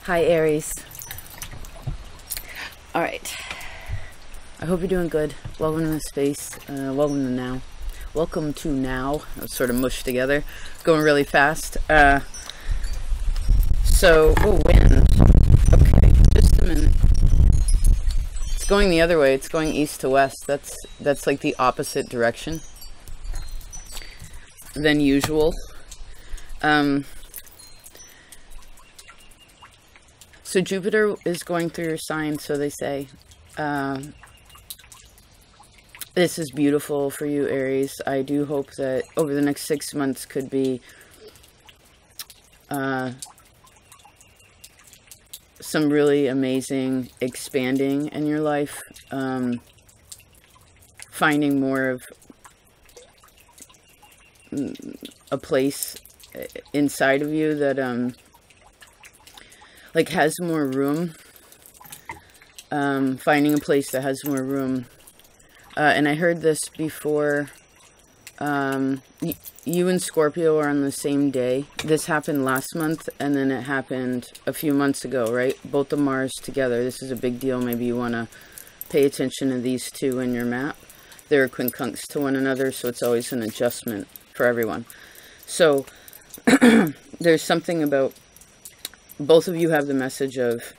Hi, Aries. All right. I hope you're doing good. Welcome to the space. Welcome to now. Welcome to now. I was sort of mushed together. Going really fast. Wind. Okay, just a minute. It's going the other way. It's going east to west. That's like the opposite direction than usual. So Jupiter is going through your sign, so they say. This is beautiful for you, Aries. I do hope that over the next 6 months could be some really amazing expanding in your life. Finding more of a place inside of you that like has more room. Finding a place that has more room. And I heard this before. You and Scorpio are on the same day. This happened last month, and then it happened a few months ago, right? Both the Mars together. This is a big deal. Maybe you want to pay attention to these two in your map. They're quincunx to one another, so it's always an adjustment for everyone. So there's something about both of you have the message of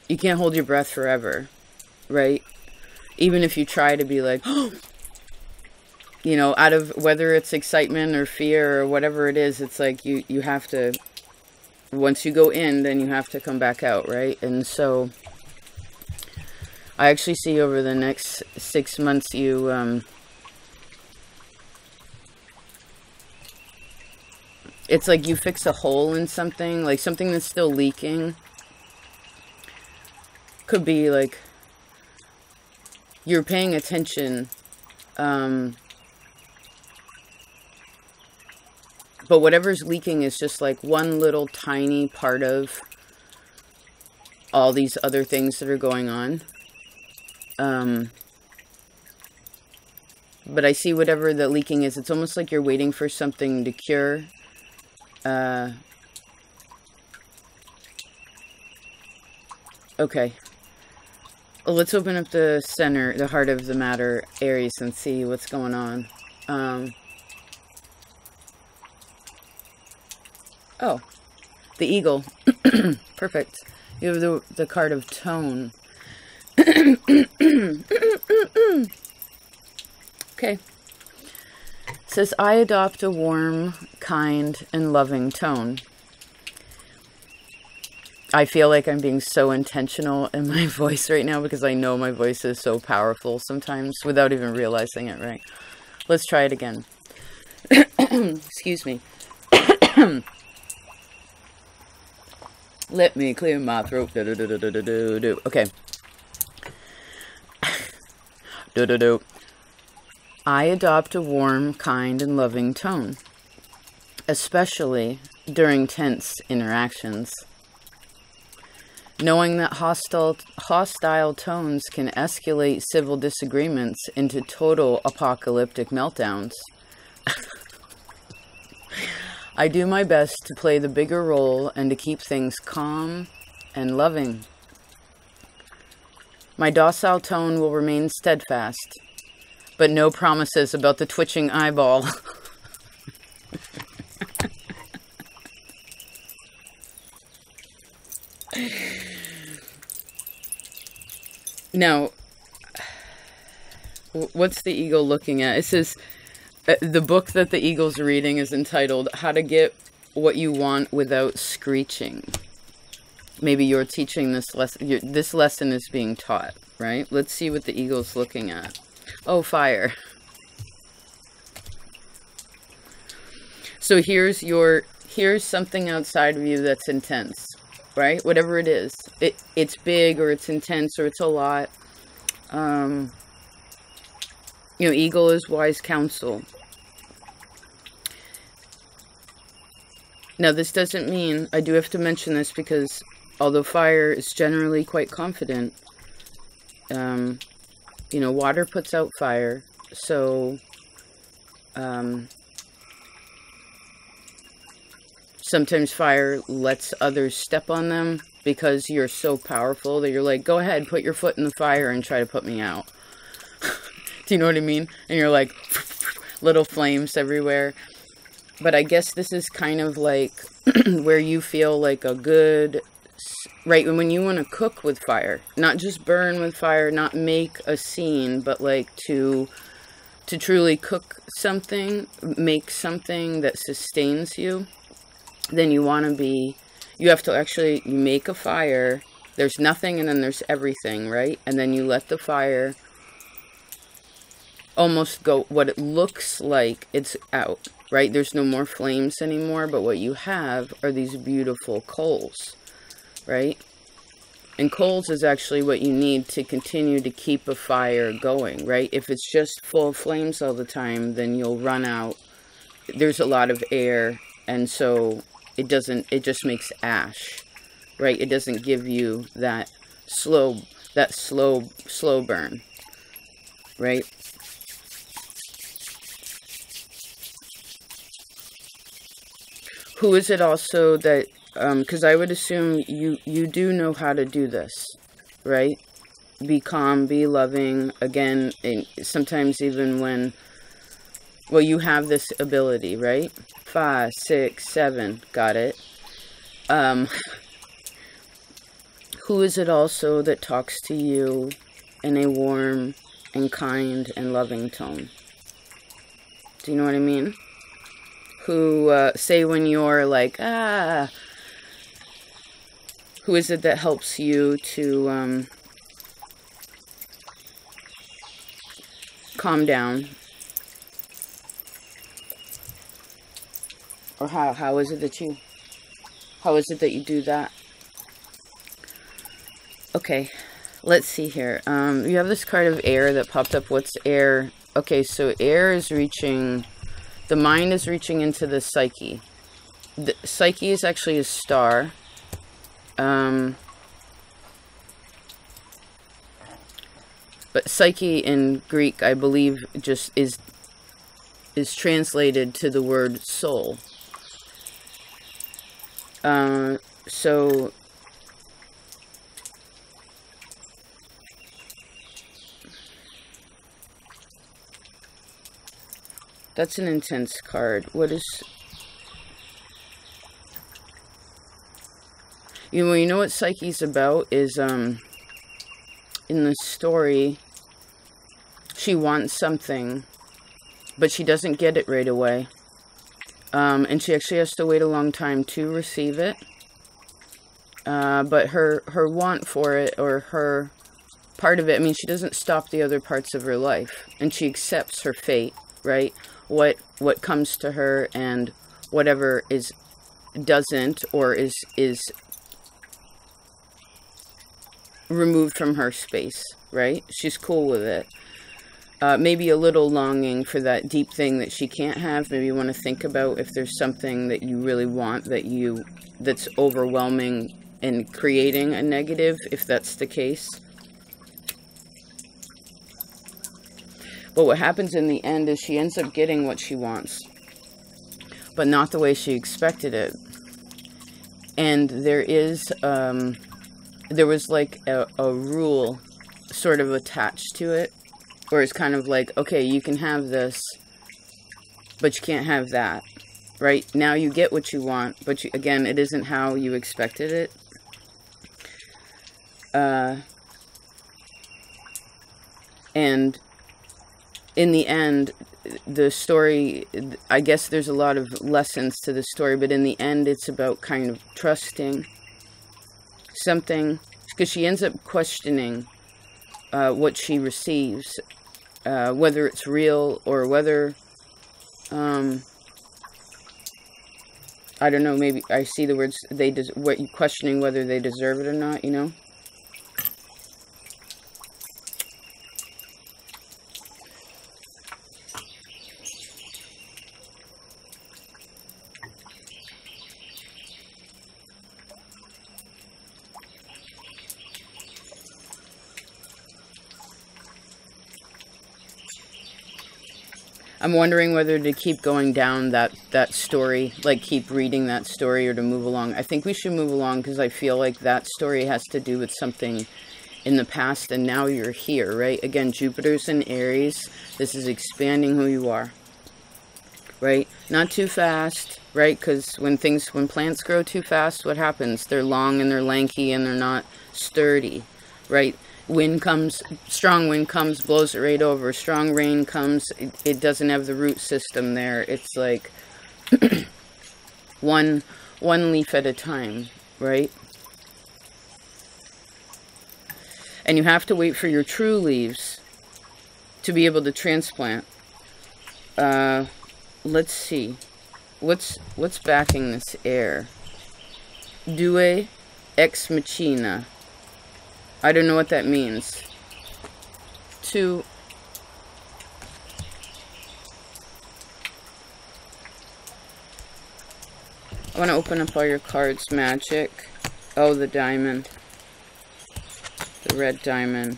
you can't hold your breath forever, right? Even if you try to be like, you know, out of whether it's excitement or fear or whatever it is, it's like you have to, once you go in, then you have to come back out, right? And so I actually see over the next 6 months you it's like you fix a hole in something, like something that's still leaking. Could be like you're paying attention, but whatever's leaking is just like one little tiny part of all these other things that are going on. But I see whatever the leaking is, it's almost like you're waiting for something to cure. Okay. Let's open up the center, the heart of the matter, Aries, and see what's going on. Oh, the eagle. Perfect. You have the card of tone. Okay. It says, I adopt a warm, kind, and loving tone. I feel like I'm being so intentional in my voice right now because I know my voice is so powerful sometimes without even realizing it, right? Let's try it again. Excuse me. Let me clear my throat. Okay. I adopt a warm, kind, and loving tone, especially during tense interactions. Knowing that hostile tones can escalate civil disagreements into total apocalyptic meltdowns. I do my best to play the bigger role and to keep things calm and loving. My docile tone will remain steadfast, but no promises about the twitching eyeball. Now, what's the eagle looking at? It says, the book that the eagle's reading is entitled, How to Get What You Want Without Screeching. Maybe you're teaching this lesson. This lesson is being taught, right? Let's see what the eagle's looking at. Oh, fire. So here's something outside of you that's intense. Right? Whatever it is. It's big or it's intense or it's a lot. You know, eagle is wise counsel. Now, this doesn't mean, I do have to mention this because although fire is generally quite confident, you know, water puts out fire. So Sometimes fire lets others step on them because you're so powerful that you're like, go ahead, put your foot in the fire and try to put me out. Do you know what I mean? And you're like, little flames everywhere. But I guess this is kind of like where you feel like a good, right, when you want to cook with fire, not just burn with fire, not make a scene, but like to truly cook something, make something that sustains you, then you have to actually make a fire. There's nothing and then there's everything, right? And then you let the fire almost go, what it looks like it's out, right? There's no more flames anymore, but what you have are these beautiful coals, right? And coals is actually what you need to continue to keep a fire going, right? If it's just full of flames all the time, then you'll run out. There's a lot of air, and so it just makes ash, right? It doesn't give you that slow burn, right? Who is it also that, because I would assume you do know how to do this, right? Be calm, be loving, again, and sometimes even when, well, you have this ability, right? 5, 6, 7, got it. Who is it also that talks to you in a warm and kind and loving tone? Do you know what I mean? Who, say when you're like, who is it that helps you to calm down? Or how is it that you do that? Okay, let's see here. You have this card of air that popped up. What's air? Okay, so air is reaching, the mind is reaching into the psyche. The psyche is actually a star. But psyche in Greek, I believe, just is translated to the word soul. So that's an intense card. What is... You know what Psyche's about is, in the story, she wants something, but she doesn't get it right away. And she actually has to wait a long time to receive it. But her want for it, or her part of it, I mean, she doesn't stop the other parts of her life. And she accepts her fate, right? What comes to her, and whatever doesn't, or is removed from her space, right? She's cool with it. Maybe a little longing for that deep thing that she can't have. Maybe you want to think about if there's something that you really want that's overwhelming and creating a negative, if that's the case. But what happens in the end is she ends up getting what she wants, but not the way she expected it. And there was like a rule sort of attached to it, where it's kind of like, okay, you can have this, but you can't have that, right? Now you get what you want, but again, it isn't how you expected it. And in the end, the story, I guess there's a lot of lessons to the story, but in the end, it's about kind of trusting something, because she ends up questioning what she receives, whether it's real or whether, I don't know, maybe I see the words, questioning whether they deserve it or not, you know? I'm wondering whether to keep going down that story, like keep reading that story, or to move along. I think we should move along because I feel like that story has to do with something in the past, and now you're here, right? Again, Jupiter's in Aries. This is expanding who you are, right? Not too fast, right? Because when plants grow too fast, what happens? They're long and they're lanky and they're not sturdy, right? Wind comes, strong wind comes, blows it right over. Strong rain comes, it doesn't have the root system there. It's like one leaf at a time, right? And you have to wait for your true leaves to be able to transplant. Let's see. What's backing this air? Due ex machina. I don't know what that means. I want to open up all your cards. Magic. Oh, the diamond. The red diamond.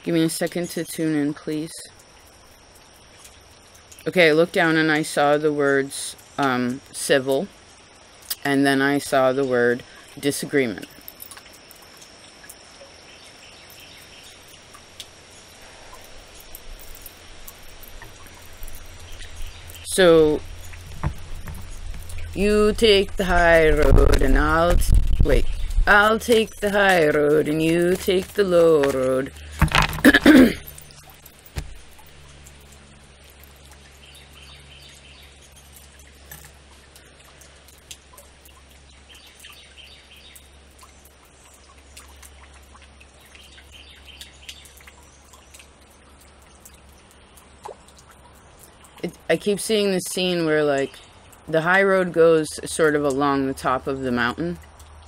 Give me a second to tune in, please. Okay, I looked down and I saw the words civil, and then I saw the word disagreement. So, you take the high road and I'll take the high road and you take the low road. I keep seeing this scene where, like, the high road goes sort of along the top of the mountain.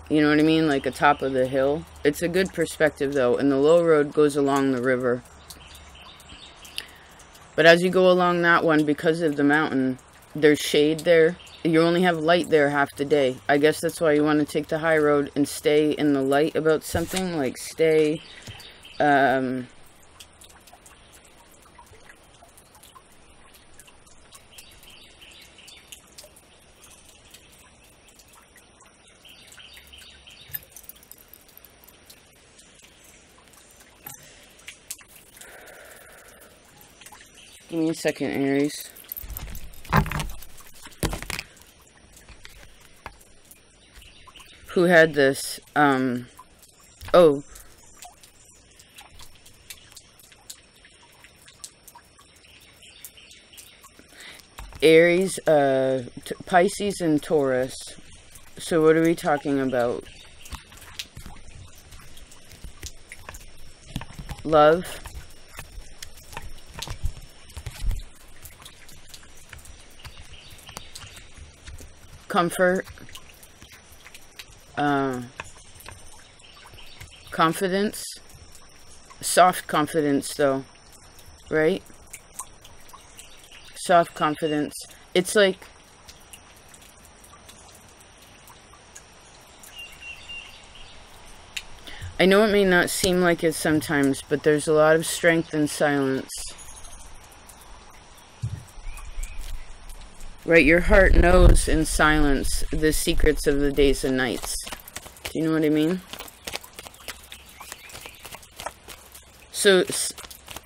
You know what I mean? Like a top of the hill. It's a good perspective, though. And the low road goes along the river. But as you go along that one, because of the mountain, there's shade there. You only have light there half the day. I guess that's why you want to take the high road and stay in the light about something. Like, stay... Give me a second, Aries. Who had this? Oh. Aries, Pisces and Taurus. So what are we talking about? Love. Comfort, confidence, soft confidence though, right? Soft confidence. It's like, I know it may not seem like it sometimes, but there's a lot of strength in silence. Right, your heart knows in silence the secrets of the days and nights. Do you know what I mean? So,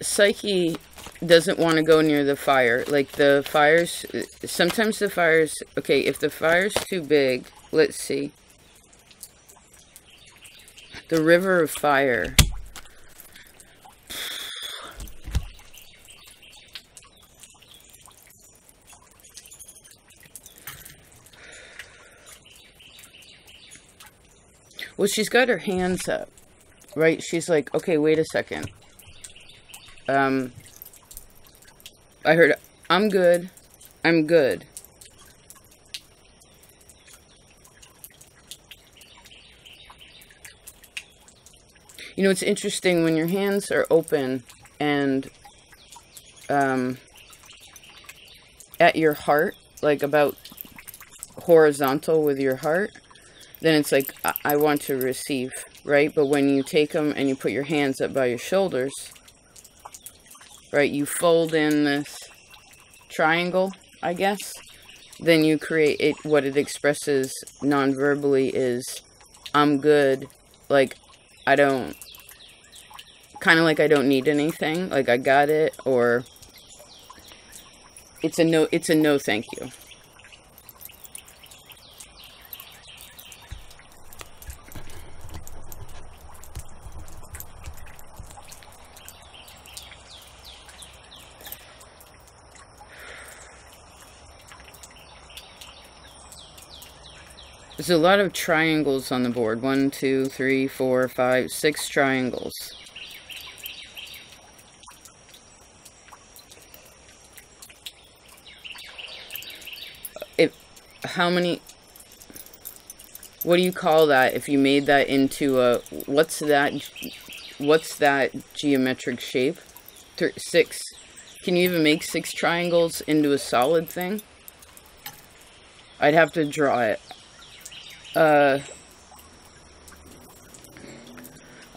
Psyche doesn't want to go near the fire. Like, the fires, sometimes the fires, okay, if the fire's too big, let's see. The river of fire. Well, she's got her hands up, right? She's like, okay, wait a second. I heard, I'm good. I'm good. You know, it's interesting when your hands are open and at your heart, like about horizontal with your heart, then it's like, I want to receive, right? But when you take them and you put your hands up by your shoulders, right, you fold in this triangle, I guess, then you create it. What it expresses non-verbally is, I'm good, like, I don't, kind of like I don't need anything, like I got it, or it's a no thank you. There's a lot of triangles on the board. 1, 2, 3, 4, 5, 6 triangles. How many, what do you call that if you made that into a, what's that geometric shape? 6. Can you even make 6 triangles into a solid thing? I'd have to draw it. I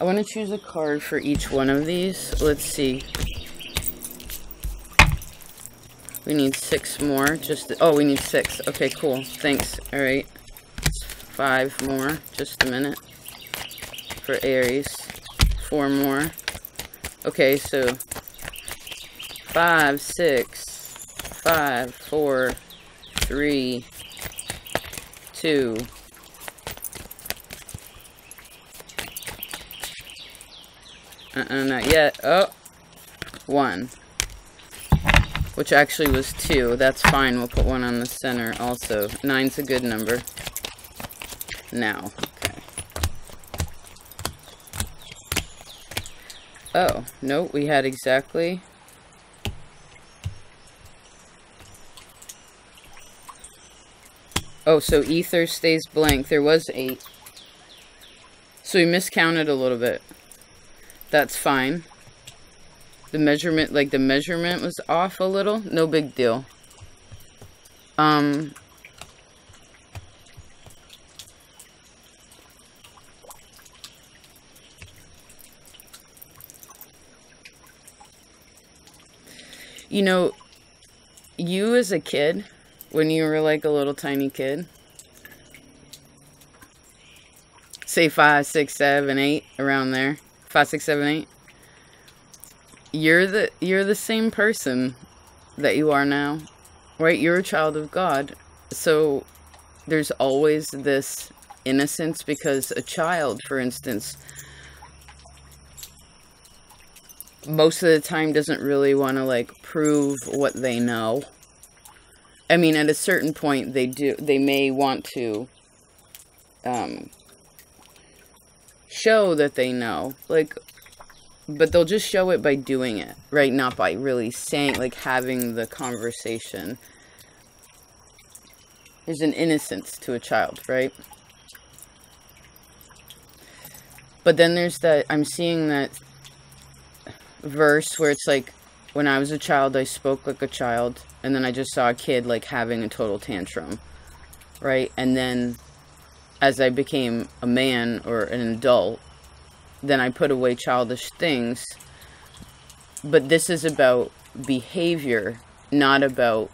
want to choose a card for each one of these. Let's see. We need 6 more. Oh, we need 6. Okay, cool. Thanks. All right. 5 more. Just a minute. For Aries. 4 more. Okay, so 5, 6, 5, 4, 3, 2. Not yet. Oh, 1. Which actually was 2. That's fine. We'll put 1 on the center also. 9's a good number. Now. Okay. Oh, no, we had exactly... Oh, so ether stays blank. There was 8. So we miscounted a little bit. That's fine. The measurement, like the measurement was off a little. No big deal. You know, you as a kid, when you were like a little tiny kid, say 5, 6, 7, 8, around there. 5, 6, 7, 8. You're the same person that you are now, right? You're a child of God. So there's always this innocence, because a child, for instance, most of the time doesn't really want to like prove what they know. I mean, at a certain point they do. They may want to show that they know, like, but they'll just show it by doing it, right? Not by really saying, like, having the conversation. There's an innocence to a child, right? But then there's that, I'm seeing that verse where it's like, when I was a child, I spoke like a child, and then I just saw a kid, like, having a total tantrum, right? And then as I became a man or an adult, then I put away childish things. But this is about behavior, not about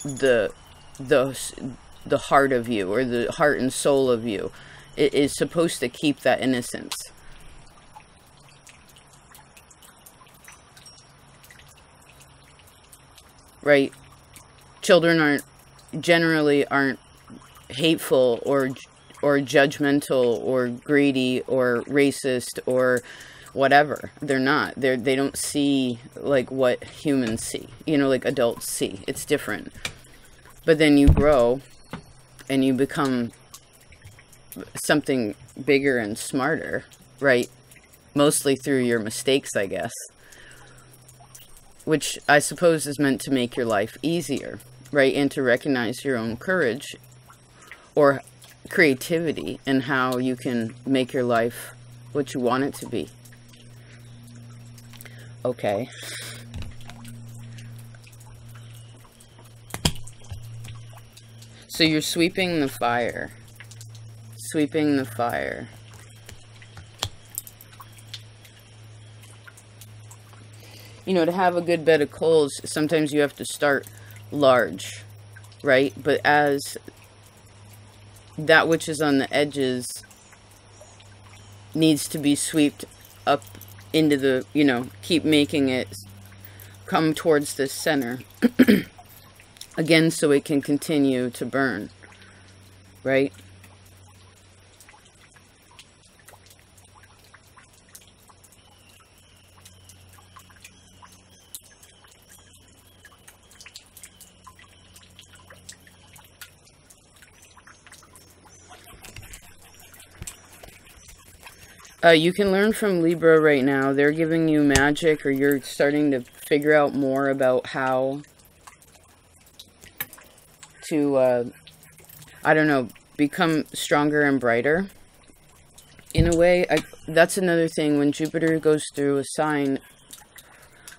the heart of you, or the heart and soul of you. It is supposed to keep that innocence. Right? Children generally aren't hateful or judgmental or greedy or racist or whatever. They're not. They don't see like what humans see, you know, like adults see. It's different. But then you grow and you become something bigger and smarter, right? Mostly through your mistakes, I guess. Which I suppose is meant to make your life easier, right? And to recognize your own courage or creativity and how you can make your life what you want it to be. Okay. So you're sweeping the fire. Sweeping the fire. You know, to have a good bed of coals, sometimes you have to start large, right? But as that which is on the edges needs to be swept up into the, you know, keep making it come towards the center. Again, so it can continue to burn, right? You can learn from Libra right now. They're giving you magic, or you're starting to figure out more about how to, I don't know, become stronger and brighter. In a way, that's another thing. When Jupiter goes through a sign,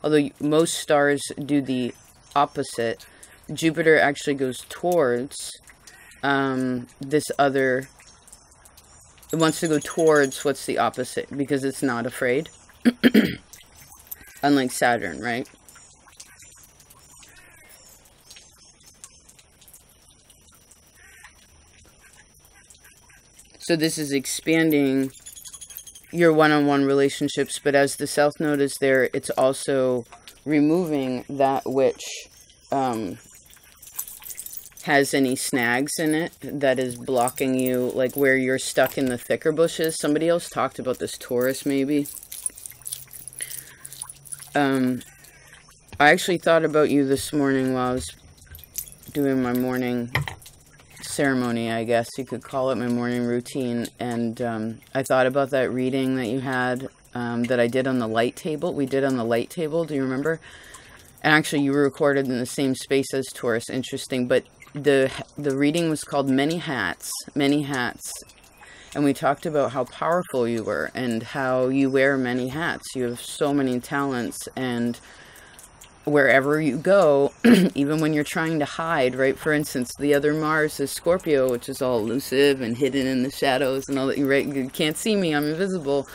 although most stars do the opposite, Jupiter actually goes towards this other... It wants to go towards what's the opposite, because it's not afraid. Unlike Saturn, right? So this is expanding your one-on-one relationships, but as the South Node is there, it's also removing that which has any snags in it that is blocking you, like where you're stuck in the thicker bushes. Somebody else talked about this Taurus, maybe. I actually thought about you this morning while I was doing my morning ceremony, I guess you could call it, my morning routine, and I thought about that reading that you had, that I did on the light table. We did on the light table, do you remember? And actually, you were recorded in the same space as Taurus. Interesting, but the reading was called Many Hats, and we talked about how powerful you were and how you wear many hats. You have so many talents, and wherever you go, even when you're trying to hide, right? For instance, the other Mars is Scorpio, which is all elusive and hidden in the shadows and all that. Right? You can't see me, I'm invisible.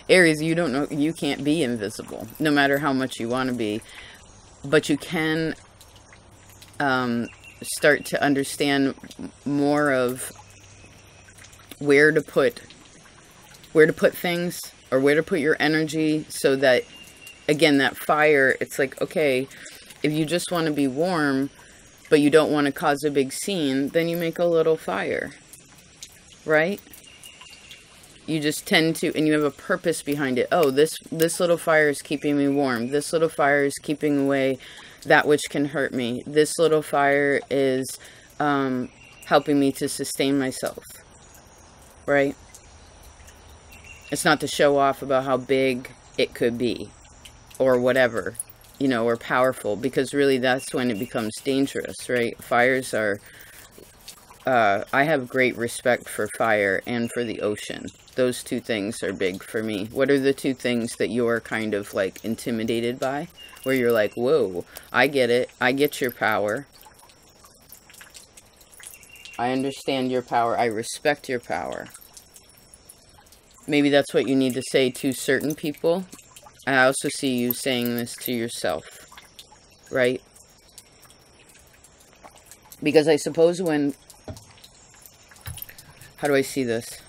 Aries, you don't know, you can't be invisible, no matter how much you want to be. But you can start to understand more of where to put things, or where to put your energy, so that, again, that fire, it's like, okay, if you just want to be warm, but you don't want to cause a big scene, then you make a little fire, right? You just tend to, and you have a purpose behind it. Oh, this little fire is keeping me warm. This little fire is keeping away that which can hurt me. This little fire is helping me to sustain myself, right? It's not to show off about how big it could be, or whatever, you know, or powerful, because really that's when it becomes dangerous, right? Fires are, I have great respect for fire and for the ocean. Those two things are big for me. What are the two things that you're kind of like intimidated by? Where you're like, whoa, I get it. I get your power. I understand your power. I respect your power. Maybe that's what you need to say to certain people. I also see you saying this to yourself, right? Because I suppose when... How do I see this?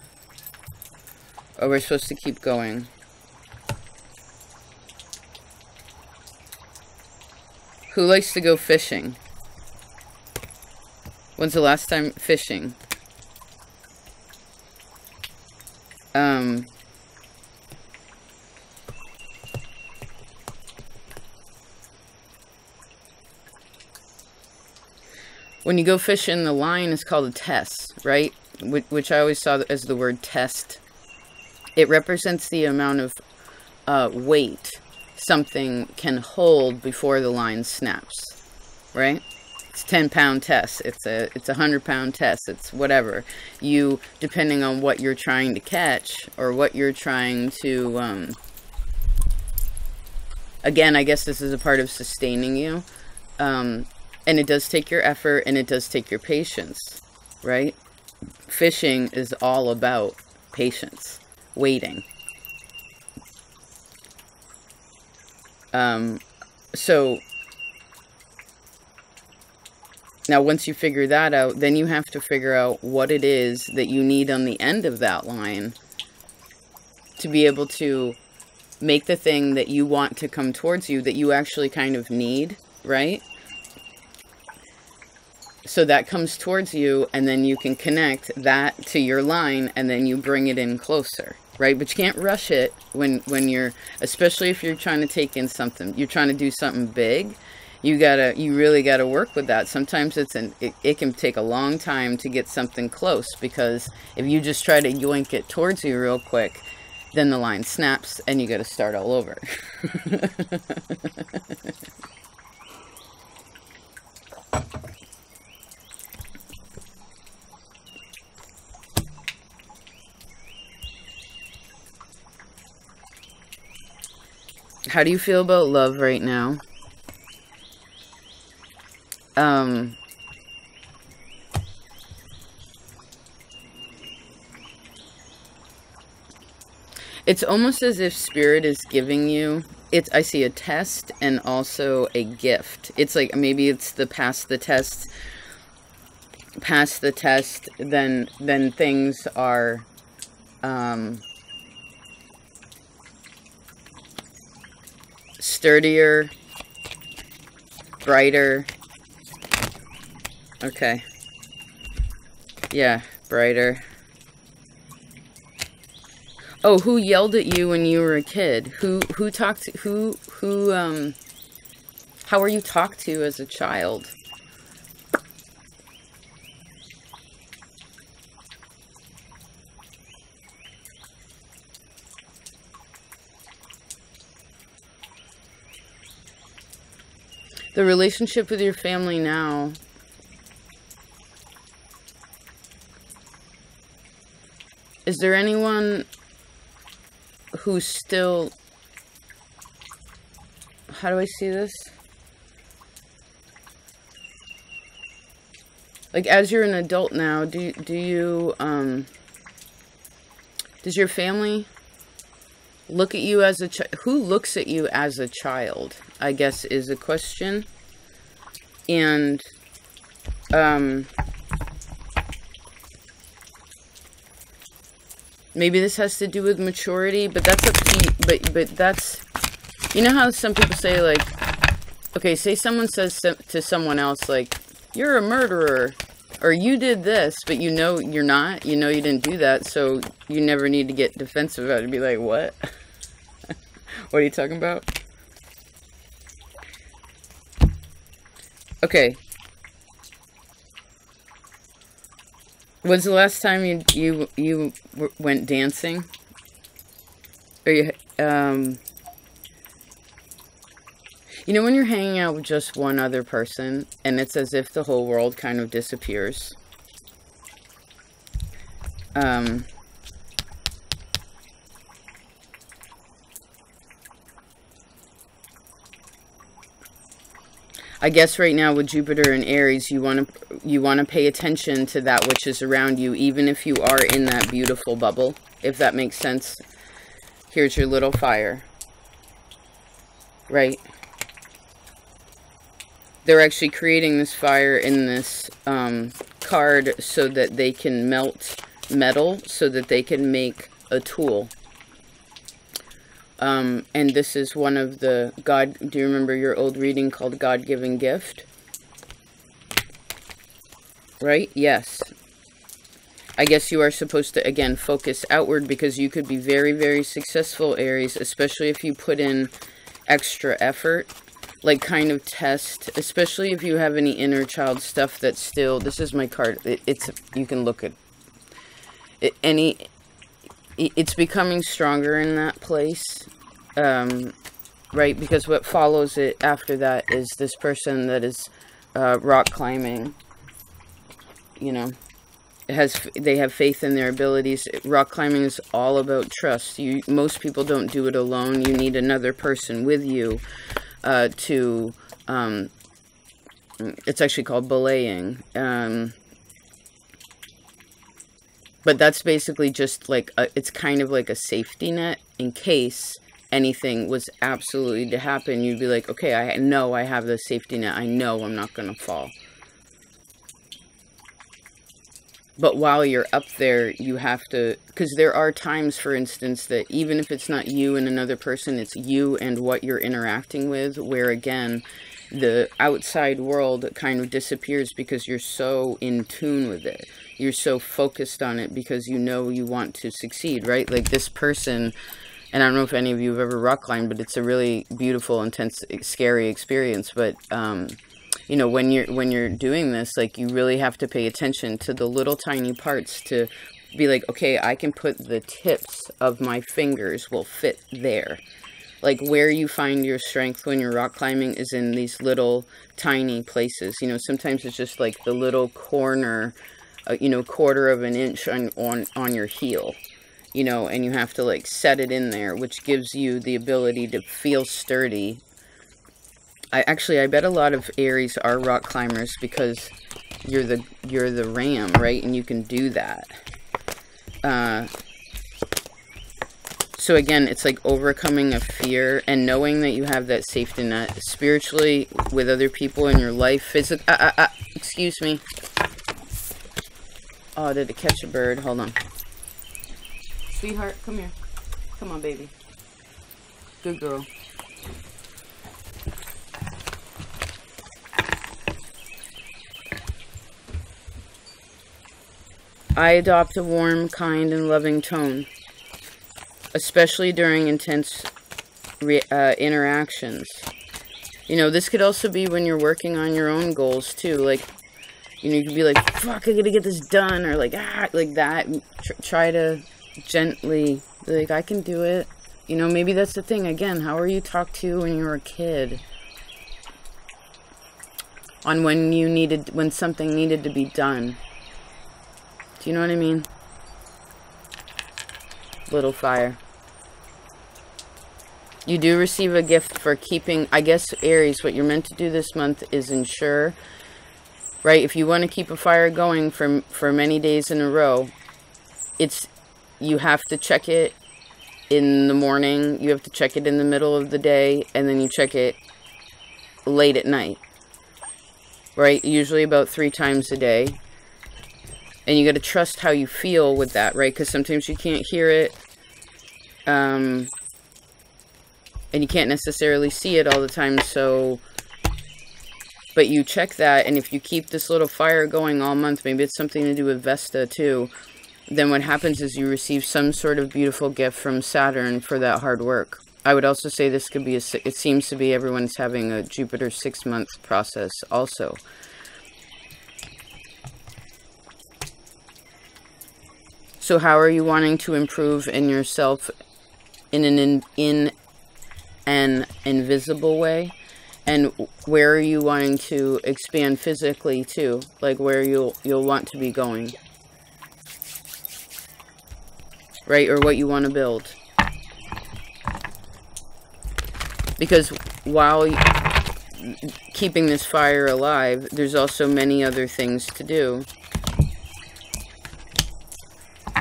Oh, we're supposed to keep going. Who likes to go fishing? When's the last time fishing? When you go fishing, the line is called a test, right? Which I always saw as the word test. It represents the amount of weight something can hold before the line snaps, right? It's a 10-pound test. It's a 100-pound test. It's whatever. You, depending on what you're trying to catch, or what you're trying to, again, I guess this is a part of sustaining you. And it does take your effort, and it does take your patience, right? fishing is all about patience, waiting. So now once you figure that out, then you have to figure out what it is that you need on the end of that line to be able to make the thing that you want to come towards you, that you actually kind of need, right? So that comes towards you, and then you can connect that to your line, and then you bring it in closer, right? But you can't rush it when you're, especially if you're trying to take in something, you're trying to do something big. You really gotta work with that. Sometimes it can take a long time to get something close, because if you just try to yoink it towards you real quick, then the line snaps and you gotta start all over. How do you feel about love right now? It's almost as if Spirit is giving you, I see a test and also a gift. It's like, maybe it's the pass the test, then things are, sturdier, brighter. Okay. Yeah, brighter. Oh, who yelled at you when you were a kid? Who talked to, how were you talked to as a child? The relationship with your family now. Is there anyone who's still, how do I see this? Like, as you're an adult now, do you, does your family look at you as a child? Who looks at you as a child, I guess, is a question. And, maybe this has to do with maturity, but that's up to you. But that's, you know how some people say, like, okay, say someone says to someone else, like, you're a murderer, or you did this, but you know you're not, you know you didn't do that, so you never need to get defensive about it and be like, what? What are you talking about? Okay. When's the last time you went dancing? Or you know when you're hanging out with just one other person and it's as if the whole world kind of disappears? I guess right now with Jupiter and Aries, you want to pay attention to that which is around you, even if you are in that beautiful bubble, if that makes sense. Here's your little fire, right? They're actually creating this fire in this card so that they can melt metal, so that they can make a tool. And this is one of the God, do you remember your old reading called God-Given Gift? Right? Yes. I guess you are supposed to, again, focus outward, because you could be very, very successful, Aries, especially if you put in extra effort, like kind of test, especially if you have any inner child stuff that's still, this is my card, you can look at it, it's becoming stronger in that place, right? Because what follows it after that is this person that is rock climbing. You know, they have faith in their abilities. Rock climbing is all about trust. Most people don't do it alone. You need another person with you to. It's actually called belaying. But that's basically just like, it's kind of like a safety net in case anything was absolutely to happen. You'd be like, okay, I know I have the safety net. I know I'm not going to fall. But while you're up there, you have to, because there are times, for instance, that even if it's not you and another person, it's you and what you're interacting with, where again, the outside world kind of disappears because you're so in tune with it. You're so focused on it because you know you want to succeed, right? Like this person, and I don't know if any of you have ever rock climbed, but it's a really beautiful, intense, scary experience. But, you know, when you're doing this, like, you really have to pay attention to the little tiny parts to be like, okay, I can put the tips of my fingers will fit there. Like, where you find your strength when you're rock climbing is in these little tiny places. You know, sometimes it's just like the little corner, you know, quarter of an inch on your heel, you know, and you have to like set it in there, which gives you the ability to feel sturdy. I bet a lot of Aries are rock climbers because you're the ram, right? And you can do that. So again, it's like overcoming a fear and knowing that you have that safety net spiritually with other people in your life. Physically, excuse me. Oh, did it catch a bird? Hold on. Sweetheart, come here. Come on, baby. Good girl. I adopt a warm, kind, and loving tone, especially during intense interactions. You know, this could also be when you're working on your own goals, too. Like, you know, you could be like, fuck, I gotta get this done, or like, like that. Try to gently be like, I can do it. You know, maybe that's the thing. Again, how were you talked to when you were a kid? On when something needed to be done. Do you know what I mean? Little fire. You do receive a gift for keeping, I guess, Aries, what you're meant to do this month is ensure, right? If you want to keep a fire going for many days in a row, you have to check it in the morning, you have to check it in the middle of the day, and then you check it late at night, right? Usually about 3 times a day. And you got to trust how you feel with that, right? Because sometimes you can't hear it. And you can't necessarily see it all the time. So, but you check that. And if you keep this little fire going all month, maybe it's something to do with Vesta too. Then what happens is you receive some sort of beautiful gift from Saturn for that hard work. I would also say this could be it seems to be everyone's having a Jupiter 6-month process also. So how are you wanting to improve in yourself in an invisible way? And where are you wanting to expand physically too? Like where you'll want to be going. Right? Or what you want to build. Because while keeping this fire alive, there's also many other things to do.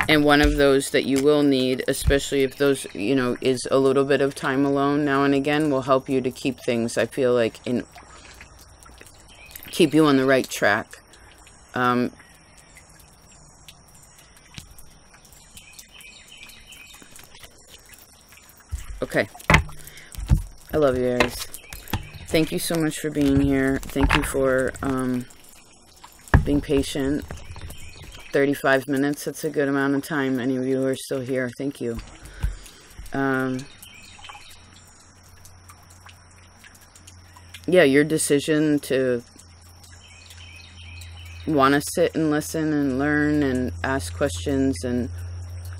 And one of those that you will need, especially if those, you know, is a little bit of time alone now and again, will help you to keep things, I feel like, keep you on the right track. Okay. I love you, Aries. Thank you so much for being here. Thank you for being patient. 35 minutes, that's a good amount of time. Any of you who are still here, thank you. Yeah, your decision to want to sit and listen and learn and ask questions and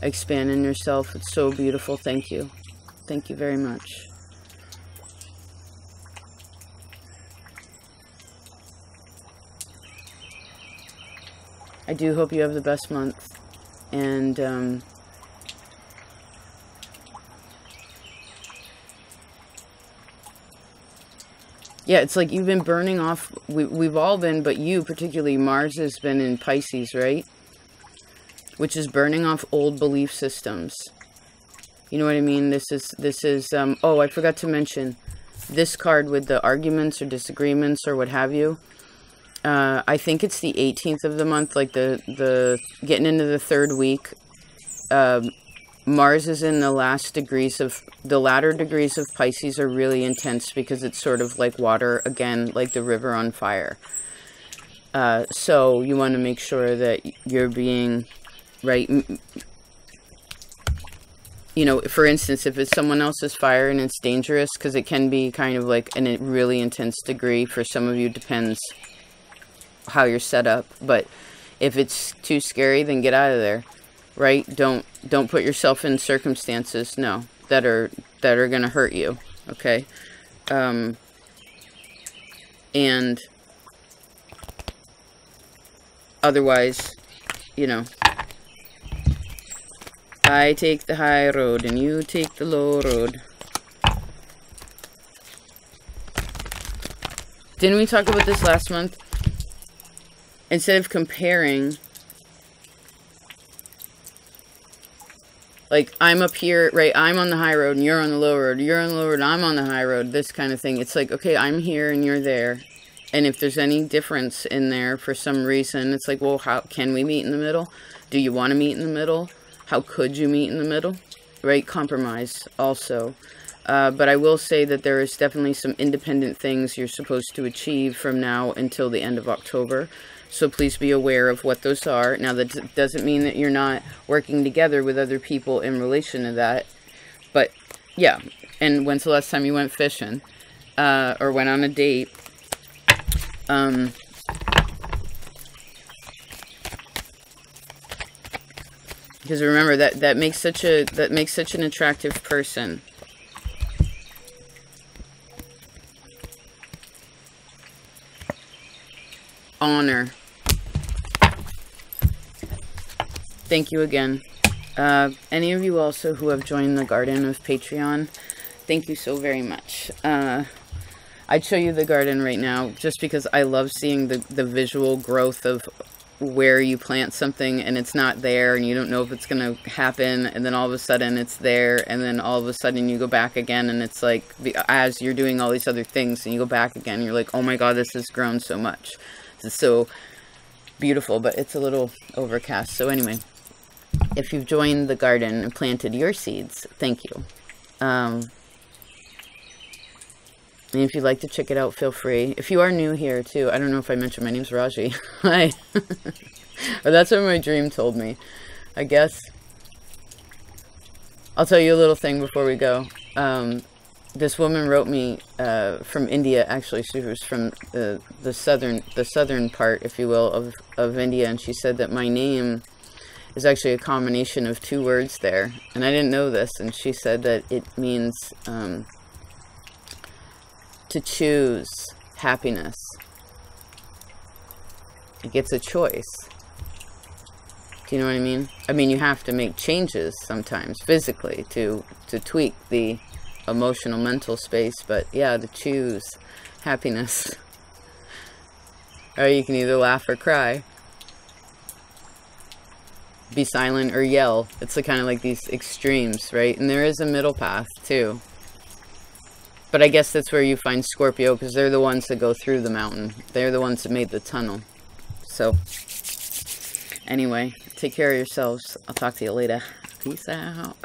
expand in yourself, it's so beautiful. Thank you. Thank you very much. I do hope you have the best month, and yeah, it's like you've been burning off, we've all been, but you particularly, Mars has been in Pisces, right? which is burning off old belief systems. You know what I mean? This is, oh, I forgot to mention this card with the arguments or disagreements or what have you. I think it's the 18th of the month, like the getting into the third week. Mars is in the latter degrees of Pisces are really intense because it's sort of like water, again, like the river on fire. So you want to make sure that you're being, right, you know, for instance, if it's someone else's fire and it's dangerous, because it can be kind of like a really intense degree for some of you, depends how you're set up. But if it's too scary, then get out of there, right? Don't put yourself in circumstances, no, that are going to hurt you, okay? And otherwise, you know, I take the high road and you take the low road. Didn't we talk about this last month? Instead of comparing, like, I'm up here, right, I'm on the high road and you're on the low road, you're on the low road and I'm on the high road, this kind of thing. It's like, okay, I'm here and you're there. And if there's any difference in there for some reason, it's like, well, how can we meet in the middle? Do you want to meet in the middle? How could you meet in the middle? Right? Compromise also. But I will say that there is definitely some independent things you're supposed to achieve from now until the end of October. So please be aware of what those are. Now, that doesn't mean that you're not working together with other people in relation to that. But, yeah. And when's the last time you went fishing? Or went on a date? Because remember, that makes such an attractive person. Honor. Thank you again. Any of you also who have joined the garden of Patreon, thank you so very much. I'd show you the garden right now just because I love seeing the visual growth of where you plant something and it's not there and you don't know if it's going to happen, and then all of a sudden it's there, and then all of a sudden you go back again and it's like, as you're doing all these other things and you go back again, you're like, oh my god, this has grown so much. This is so beautiful, but it's a little overcast. So anyway, if you've joined the garden and planted your seeds, thank you. And if you'd like to check it out, feel free. If you are new here, too, I don't know if I mentioned, my name's Raji. Hi. Or that's what my dream told me, I guess. I'll tell you a little thing before we go. This woman wrote me from India, actually. She was from the southern part, if you will, of India. And she said that my name is actually a combination of two words there. And I didn't know this. And she said that it means... to choose happiness. It gets a choice. Do you know what I mean? I mean, you have to make changes sometimes physically to tweak the emotional mental space, but yeah, to choose happiness. Or you can either laugh or cry. Be silent or yell. It's kind of like these extremes, right? And there is a middle path too. But I guess that's where you find Scorpio, because they're the ones that go through the mountain. They're the ones that made the tunnel. So, anyway, take care of yourselves. I'll talk to you later. Peace out.